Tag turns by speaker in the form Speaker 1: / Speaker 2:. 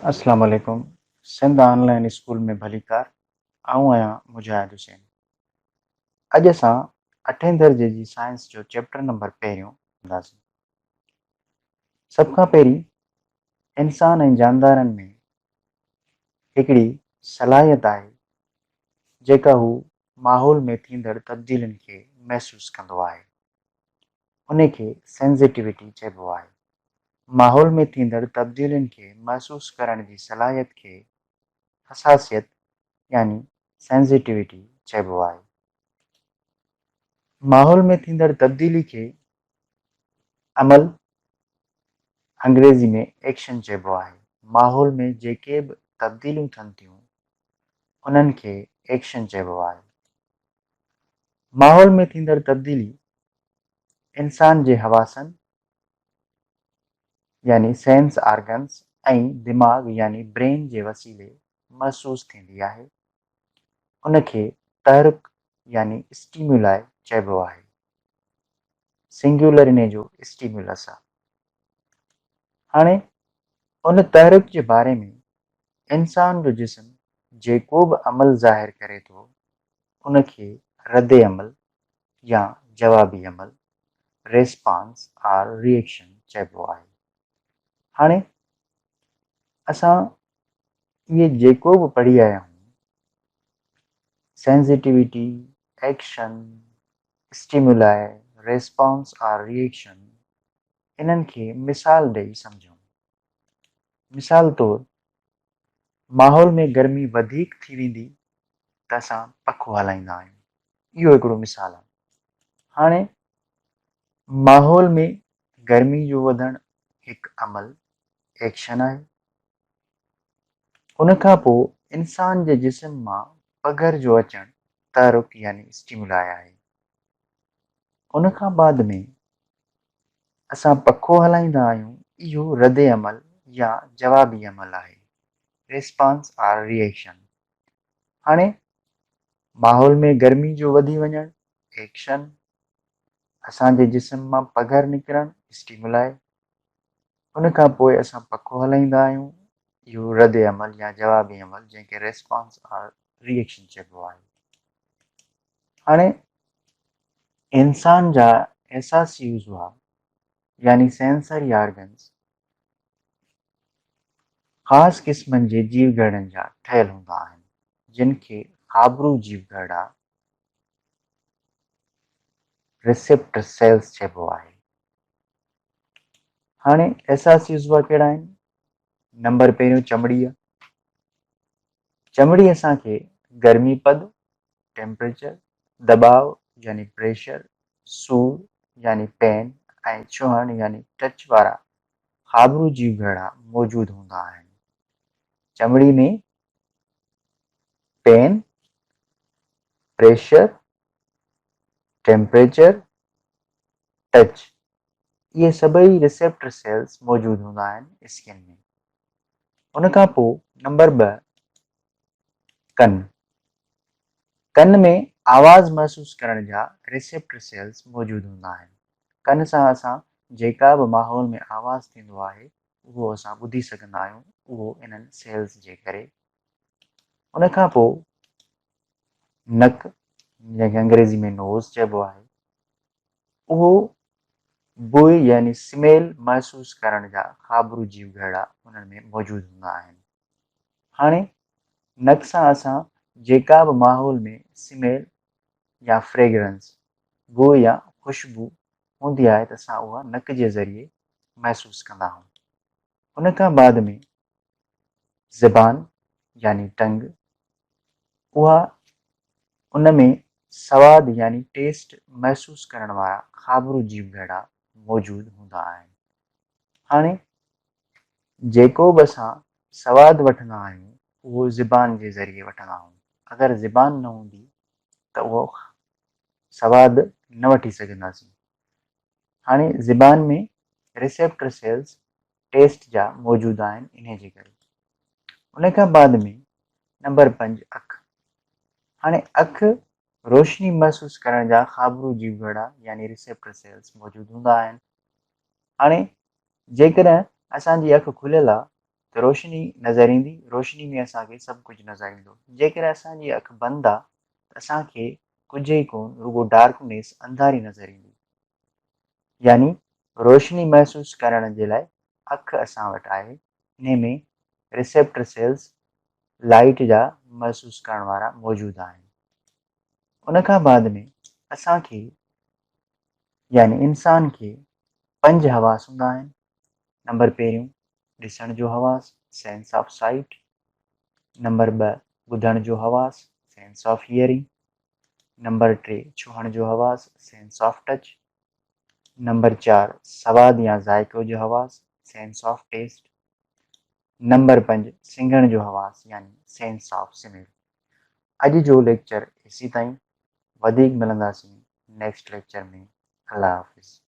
Speaker 1: अस्सलाम वालेकुम। Sindh online school में भली कार। आऊं आहियां मुजाहिद हुसैन। अॼु असां 8 दर्जे जी साइंस जो चैप्टर नंबर पहिरियों कंदासीं। सभ खां पहिरीं इंसान ऐं जानदारनि में हिकिड़ी सलाहियत आहे जेका हू माहौल में थींदड़ तब्दीलियुनि खे महसूसु कंदो आहे। उन खे सेंसिटिविटी चइबो आहे। माहौल में थींदड़ तब्दीलियुनि खे महसूसु करण जी सलाहियत खे हसासियत यानी सेंसिटिविटी चइबो आहे। माहौल में थींदड़ तब्दीली खे अमल अंग्रेज़ी में एक्शन चइबो आहे। माहौल में जेके बि तब्दीलियूं थियनि थियूं उन्हनि खे एक्शन चइबो आहे। माहौल में थींदड़ तब्दीली इंसान जे हवासनि यानी सेंस ऑर्गन्स ऐं दिमाग़ यानी ब्रेन जे वसीले महसूसु थींदी आहे। उन खे तहरुक यानी स्टिम्युलाई चइबो आहे। सिंगुलर इन जो स्टिम्युलस आहे। हाणे उन तहरुक जे बारे में इंसान जो जिस्म जेको बि अमल ज़ाहिर करे थो उन खे रद अमल या जवाबी अमल रेस्पॉन्स और रिएक्शन चइबो आहे। हाणे असां इहे जेको बि पढ़ी आया आहियूं सेंसिटिविटी, एक्शन, स्टिमुलाई, रेस्पॉन्स और रिएक्शन, इन्हनि खे मिसाल ॾेई सम्झूं। मिसाल तौरु माहौल में गर्मी वधीक थी वेंदी त असां पखो हलाईंदा आहियूं। इहो हिकिड़ो मिसाल आहे। हाणे माहौल में गर्मी जो वधणु हिकु अमल एक्शन आहे। उन खां पोइ इंसान जे जिस्म मां पघर जो अचणु तहरुक यानी स्टिमुलाई आहे। उन खां बाद में असां पखो हलाईंदा आहियूं। इहो रद अमल या जवाबी अमल आहे रेस्पॉन्स और रिएक्शन। हाणे माहौल में गर्मी जो वधी वञणु एक्शन, असांजे जिस्म मां पघर निकिरणु स्टिमुलाई। उन खां पोइ असां पखो हलाईंदा आहियूं। इहो रद अमल या जवाबी अमल जंहिंखे रेस्पॉन्स और रिएक्शन चइबो आहे। हाणे इंसान जा एहसासी उज़वा यानी सेंसरी ऑर्गन्स ख़ासि क़िस्मनि जे जीवघड़नि जा ठहियल हूंदा आहिनि जिन खे खाबरू जीवघड़ा रिसेप्टर सेल्स चइबो आहे। हाणे एहसासी उज़वा कहिड़ा आहिनि? नंबर पहिरियों चमड़ी आहे। चमड़ी असांखे गर्मी पद टेम्परेचर, दबाव यानी प्रेशर, सूर यानी पेन ऐं छुहण यानी टच वारा खाबरू जीवघड़ा मौजूदु हूंदा आहिनि। चमड़ी में पेन, प्रेशर, टेम्परेचर, टच, इहे सभई रिसेप्टर सेल्स मौजूदु हूंदा आहिनि स्किन में। उन खां पोइ नंबर 2 कन। कन में आवाज़ महसूसु करण जा रिसेप्टर सेल्स मौजूदु हूंदा आहिनि। कन सां असां जेका बि माहौल में आवाज़ थींदो आहे उहो असां ॿुधी सघंदा आहियूं, उहो इन्हनि सेल्स जे करे। उन खां पोइ नक जंहिंखे अंग्रेज़ी में नोज़ चइबो आहे, उहो बुई यानी स्मेल महसूसु करण जा खाबरू जीवघड़ा उन्हनि में मौजूदु हूंदा आहिनि। हाणे नक सां असां जेका बि माहौल में स्मेल या फ्रेग्रेंस बू या ख़ुशबू हूंदी आहे त असां उहा नक जे ज़रिए महसूसु कंदा आहियूं। उन खां बाद में ज़बान यानी टंग, उहा उन में सवादु यानी टेस्ट महसूसु करण वारा खाबरू जीवघड़ा मौजूदु हूंदा आहिनि। हाणे जेको बि असां सवादु वठंदा आहियूं उहो ज़बान जे ज़रिए वठंदा आहियूं। अगरि ज़बान न हूंदी त उहो सवादु न वठी सघंदासीं। हाणे ज़बान में रिसेप्टर सेल्स टेस्ट जा मौजूदु आहिनि इन जे करे। उन खां बाद में नंबर 5 अखि। हाणे अखि रोशनी महसूसु करण जा खाबरू जीवघड़ा यानी रिसेप्टर सेल्स मौजूदु हूंदा आहिनि। हाणे जेकॾहिं असांजी अखि खुलियल आहे त रोशनी नज़र ईंदी, रोशनी में असांखे सभु कुझु नज़र ईंदो। जेकर असांजी अखि बंदि आहे त असांखे कुझु ई कोन, रुॻो डार्कनेस, अंधारी नज़र ईंदी। यानी रोशनी महसूस करण जे लाइ अखि असां वटि आहे, इन में रिसेप्टर सेल्स लाइट जा महसूस करण वारा मौजूदु आहिनि। उन खां बाद में असांखे यानी इंसान खे 5 हवास हूंदा आहिनि। नंबर पहिरियों ॾिसण जो हवास, सेंस ऑफ साइट। नंबर 2 ॿुधण जो हवास, सेंस ऑफ हियरिंग। नंबर 3 छुहण जो हवास, सेंस ऑफ टच। नंबर 4 सवाद या ज़ाइक़ो जो हवास, सेंस ऑफ टेस्ट। नंबर 5 सिंघण जो हवास यानी सेंस ऑफ स्मेल। अॼु जो लेक्चर इसी ताईं, वधीक मिलंदासीं नेक्स्ट लेक्चर में। अल्लाह हाफ़िज़।